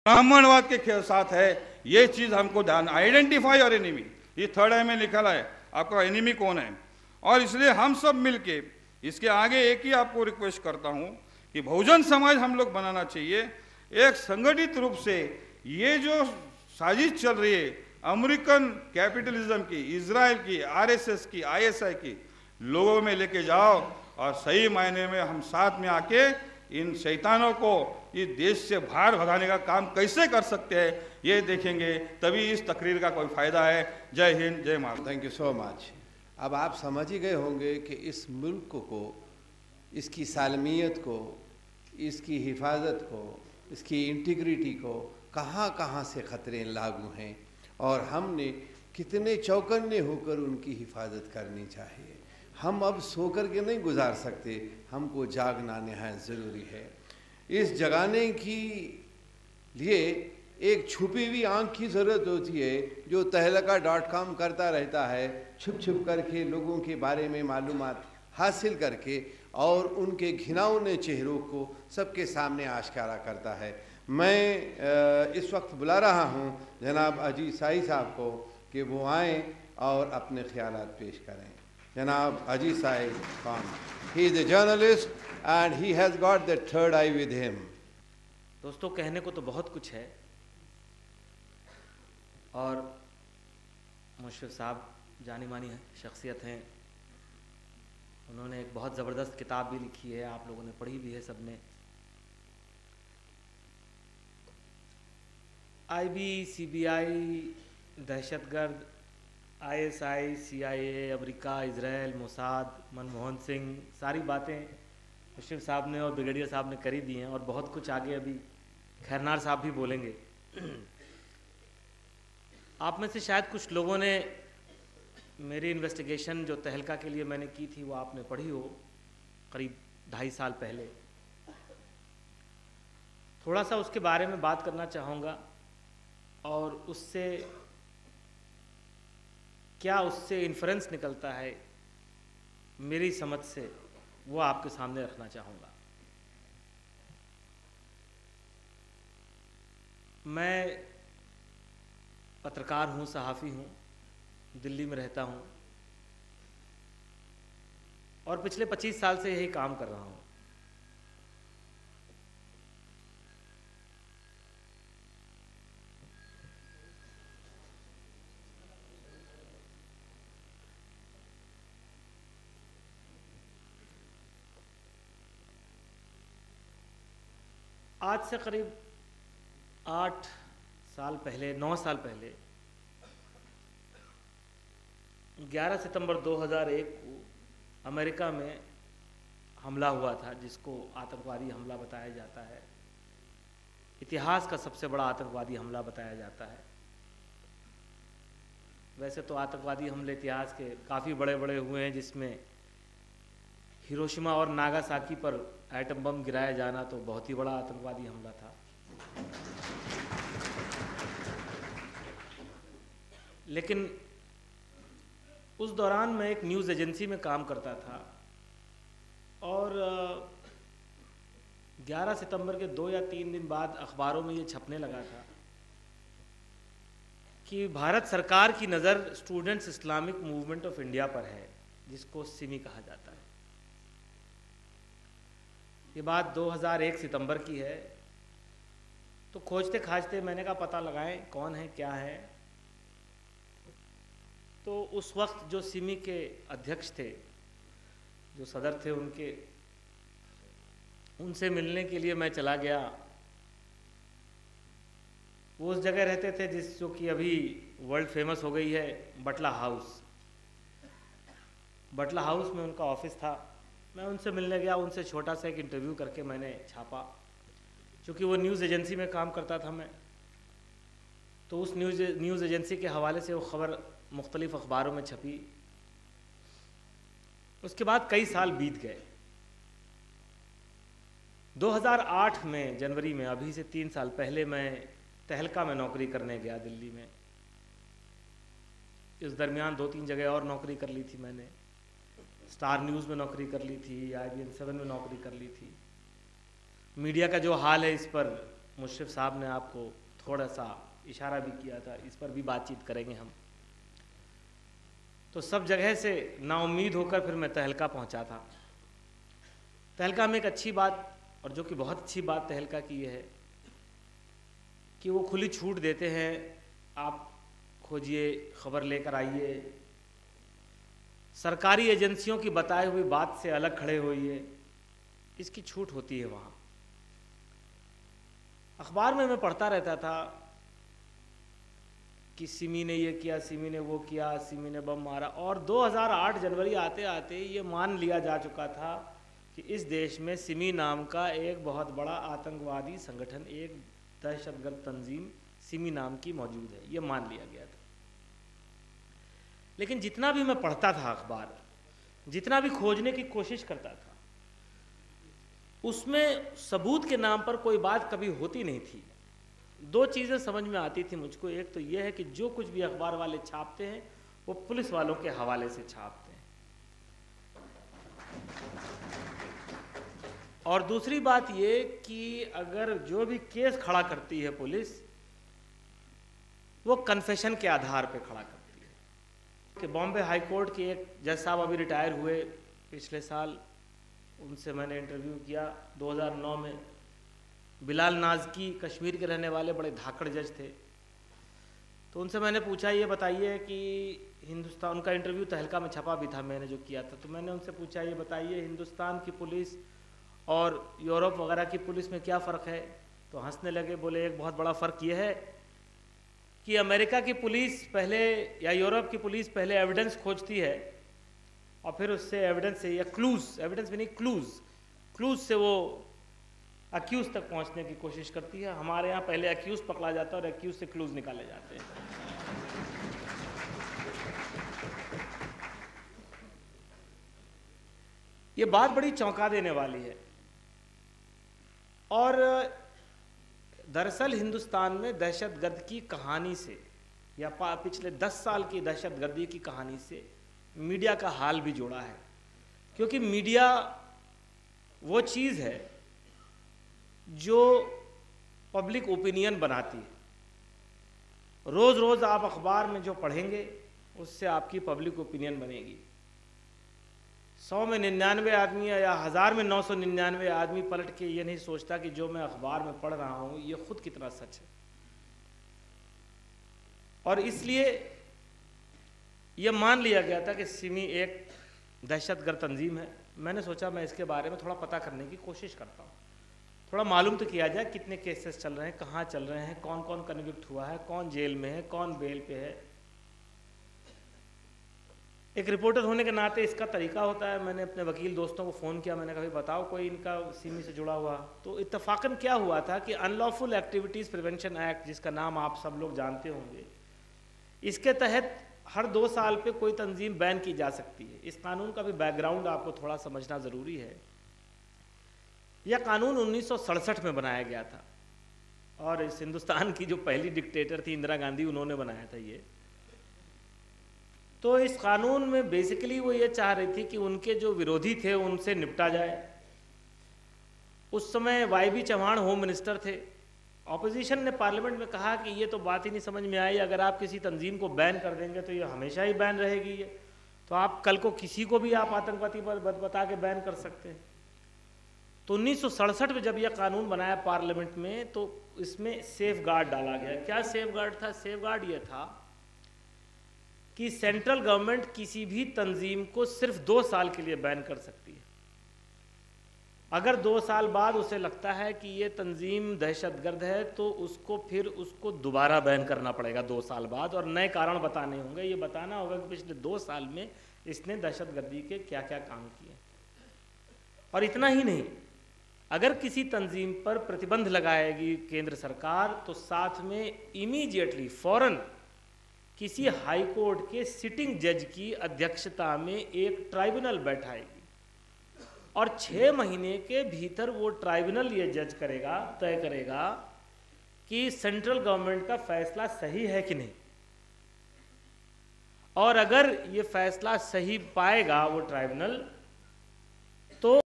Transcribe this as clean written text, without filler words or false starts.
ब्राह्मणवाद के साथ है। ये चीज हमको ध्यान, आइडेंटिफाई और एनिमी, ये थर्ड आई में लिखा है आपका एनिमी कौन है। और इसलिए हम सब मिलके इसके आगे एक ही आपको रिक्वेस्ट करता हूं कि बहुजन समाज हम लोग बनाना चाहिए एक संगठित रूप से। ये जो साजिश चल रही है अमेरिकन कैपिटलिज्म की, इजराइल की, आरएसएस की, आईएसआई की, लोगों में लेके जाओ और सही मायने में हम साथ में आके इन शैतानों को इस देश से बाहर भगाने का काम कैसे कर सकते हैं ये देखेंगे, तभी इस तकरीर का कोई फायदा है। जय हिंद, जय Maharashtra. Thank you so much. अब आप समझ ही गए होंगे कि इस मुल्क को, इसकी सालमियत को, इसकी हिफाजत को, इसकी इंटीग्रिटी को कहाँ कहाँ से ख़तरे लागू हैं और हमने कितने चौकन्ने होकर उनकी हिफाजत करनी चाहिए। हम अब सो कर के नहीं गुजार सकते, हमको जागना नहायत ज़रूरी है। इस जगाने की लिए एक छुपी हुई आँख की ज़रूरत होती है जो तहलका.com करता रहता है, छुप छुप करके लोगों के बारे में मालूमात हासिल करके और उनके घिनौने चेहरों को सबके सामने आश्कारा करता है। मैं इस वक्त बुला रहा हूँ जनाब अजीज साई साहब को कि वो आएँ और अपने ख्यालात पेश करें। जनाब Aziz Sai Khan, he is a journalist and he has got the third eye with him. दोस्तों, कहने को तो बहुत कुछ है और मुशर्रफ साहब जानी मानी शख्सियत हैं। उन्होंने एक बहुत ज़बरदस्त किताब भी लिखी है, आप लोगों ने पढ़ी भी है सबने। आईबी, सीबीआई, दहशतगर्द, ISI, CIA, America, Israel, Mossad, Manmohan Singh, सारी बातें मुशर्रफ साहब ने और ब्रिगेडियर साहब ने करी दी हैं और बहुत कुछ आगे अभी खैरनार साहब भी बोलेंगे। आप में से शायद कुछ लोगों ने मेरी इन्वेस्टिगेशन जो तहलका के लिए मैंने की थी वो आपने पढ़ी हो, करीब 2.5 साल पहले। थोड़ा सा उसके बारे में बात करना चाहूँगा और उससे क्या उससे इन्फ्रेंस निकलता है मेरी समझ से, वो आपके सामने रखना चाहूँगा। मैं पत्रकार हूँ, सहाफ़ी हूँ, दिल्ली में रहता हूँ और पिछले 25 साल से यही काम कर रहा हूँ। आज से करीब 8 साल पहले, 9 साल पहले, 11 सितंबर 2001 को अमेरिका में हमला हुआ था जिसको आतंकवादी हमला बताया जाता है। इतिहास का सबसे बड़ा आतंकवादी हमला बताया जाता है। वैसे तो आतंकवादी हमले इतिहास के काफ़ी बड़े बड़े हुए हैं, जिसमें हिरोशिमा और नागासाकी पर एटम बम गिराया जाना तो बहुत ही बड़ा आतंकवादी हमला था। लेकिन उस दौरान मैं एक न्यूज़ एजेंसी में काम करता था और 11 सितंबर के 2 या 3 दिन बाद अखबारों में ये छपने लगा था कि भारत सरकार की नज़र students Islamic movement of India पर है, जिसको सिमी कहा जाता है। ये बात 2001 सितंबर की है। तो खोजते खाजते मैंने कहा पता लगाएं कौन है, क्या है। तो उस वक्त जो सिमी के अध्यक्ष थे, जो सदर थे, उनसे मिलने के लिए मैं चला गया। वो उस जगह रहते थे जो कि अभी वर्ल्ड फेमस हो गई है, बटला हाउस। बटला हाउस में उनका ऑफिस था। मैं उनसे मिलने गया, उनसे छोटा सा एक इंटरव्यू करके मैंने छापा। क्योंकि वो न्यूज़ एजेंसी में काम करता था मैं, तो उस न्यूज़ एजेंसी के हवाले से वो ख़बर मुख्तलिफ अखबारों में छपी। उसके बाद कई साल बीत गए। 2008 में जनवरी में, अभी से 3 साल पहले, मैं तहलका में नौकरी करने गया दिल्ली में। इस दरमियान 2-3 जगह और नौकरी कर ली थी मैंने। स्टार न्यूज़ में नौकरी कर ली थी, IBN 7 में नौकरी कर ली थी। मीडिया का जो हाल है इस पर मुशर्रफ साहब ने आपको थोड़ा सा इशारा भी किया था, इस पर भी बातचीत करेंगे हम। तो सब जगह से नाउम्मीद होकर फिर मैं तहलका पहुंचा था। तहलका में एक अच्छी बात, और जो कि बहुत अच्छी बात तहलका की है, कि वो खुली छूट देते हैं, आप खोजिए, खबर लेकर आइए, सरकारी एजेंसियों की बताई हुई बात से अलग खड़े होइए, इसकी छूट होती है वहाँ। अखबार में मैं पढ़ता रहता था कि सिमी ने ये किया, सिमी ने वो किया, सिमी ने बम मारा, और 2008 जनवरी आते आते ये मान लिया जा चुका था कि इस देश में सिमी नाम का एक बहुत बड़ा आतंकवादी संगठन, एक दहशतगर्द तंजीम सिमी नाम की मौजूद है, ये मान लिया गया था। लेकिन जितना भी मैं पढ़ता था अखबार, जितना भी खोजने की कोशिश करता था, उसमें सबूत के नाम पर कोई बात कभी होती नहीं थी। दो चीज़ें समझ में आती थी मुझको, एक तो यह है कि जो कुछ भी अखबार वाले छापते हैं वो पुलिस वालों के हवाले से छापते हैं, और दूसरी बात ये कि अगर जो भी केस खड़ा करती है पुलिस, वो कन्फेशन के आधार पे खड़ा करती है। कि बॉम्बे हाई कोर्ट के एक जज साहब अभी रिटायर हुए पिछले साल, उनसे मैंने इंटरव्यू किया 2009 में। बिलाल नाज़की कश्मीर के रहने वाले बड़े धाकड़ जज थे। तो उनसे मैंने पूछा, ये बताइए कि हिंदुस्तान, उनका इंटरव्यू तहलका में छपा भी था मैंने जो किया था, तो मैंने उनसे पूछा, ये बताइए हिंदुस्तान की पुलिस और यूरोप वगैरह की पुलिस में क्या फ़र्क है? तो हंसने लगे, बोले एक बहुत बड़ा फ़र्क ये है कि अमेरिका की पुलिस पहले या यूरोप की पुलिस पहले एविडेंस खोजती है और फिर उससे एविडेंस से, या क्लूज, एविडेंस भी नहीं, क्लूज से वो अक्यूज़ तक पहुंचने की कोशिश करती है। हमारे यहाँ पहले अक्यूज़ पकड़ा जाता है और अक्यूज़ से क्लूज निकाले जाते हैं। ये बात बड़ी चौंका देने वाली है। और दरअसल हिंदुस्तान में दहशतगर्द की कहानी से, या पिछले 10 साल की दहशतगर्दी की कहानी से मीडिया का हाल भी जुड़ा है। क्योंकि मीडिया वो चीज़ है जो पब्लिक ओपिनियन बनाती है। रोज़ रोज़ आप अखबार में जो पढ़ेंगे उससे आपकी पब्लिक ओपिनियन बनेगी। 100 में 99 आदमी या 1000 में 999 आदमी पलट के ये नहीं सोचता कि जो मैं अखबार में पढ़ रहा हूँ ये खुद कितना सच है। और इसलिए यह मान लिया गया था कि सिमी एक दहशतगर्द तंजीम है। मैंने सोचा मैं इसके बारे में थोड़ा पता करने की कोशिश करता हूँ, थोड़ा मालूम तो किया जाए कितने केसेस चल रहे हैं, कहाँ चल रहे हैं, कौन कौन कन्विक्ट हुआ है, कौन जेल में है, कौन बेल पे है। एक रिपोर्टर होने के नाते इसका तरीका होता है। मैंने अपने वकील दोस्तों को फ़ोन किया, मैंने कहा भाई बताओ कोई इनका सिमी से जुड़ा हुआ। तो इत्तफाकन क्या हुआ था कि अनलॉफुल एक्टिविटीज़ प्रिवेंशन एक्ट, जिसका नाम आप सब लोग जानते होंगे, इसके तहत हर 2 साल पे कोई तंजीम बैन की जा सकती है। इस कानून का भी बैकग्राउंड आपको थोड़ा समझना ज़रूरी है। यह कानून 1967 में बनाया गया था और इस हिंदुस्तान की जो पहली डिक्टेटर थी इंदिरा गांधी, उन्होंने बनाया था ये। तो इस कानून में बेसिकली वो ये चाह रही थी कि उनके जो विरोधी थे उनसे निपटा जाए। उस समय वाई.बी. चौहान होम मिनिस्टर थे। ऑपोजिशन ने पार्लियामेंट में कहा कि ये तो बात ही नहीं समझ में आई, अगर आप किसी तंजीम को बैन कर देंगे तो ये हमेशा ही बैन रहेगी ये, तो आप कल को किसी को भी आप आतंकवादी बता के बैन कर सकते हैं। तो 1967 में जब यह कानून बनाया पार्लियामेंट में, तो इसमें सेफ गार्ड डाला गया। क्या सेफ गार्ड था? सेफ गार्ड ये था कि सेंट्रल गवर्नमेंट किसी भी तंजीम को सिर्फ 2 साल के लिए बैन कर सकती है। अगर 2 साल बाद उसे लगता है कि ये तंजीम दहशतगर्द है तो उसको दोबारा बैन करना पड़ेगा 2 साल बाद, और नए कारण बताने होंगे। ये बताना होगा कि पिछले 2 साल में इसने दहशतगर्दी के क्या क्या काम किए। और इतना ही नहीं, अगर किसी तंजीम पर प्रतिबंध लगाएगी केंद्र सरकार तो साथ में इमीडिएटली फौरन किसी हाई कोर्ट के सिटिंग जज की अध्यक्षता में एक ट्राइब्यूनल बैठाएगी और 6 महीने के भीतर वो ट्राइब्यूनल ये जज करेगा, तय करेगा कि सेंट्रल गवर्नमेंट का फैसला सही है कि नहीं। और अगर ये फैसला सही पाएगा वो ट्राइब्यूनल, तो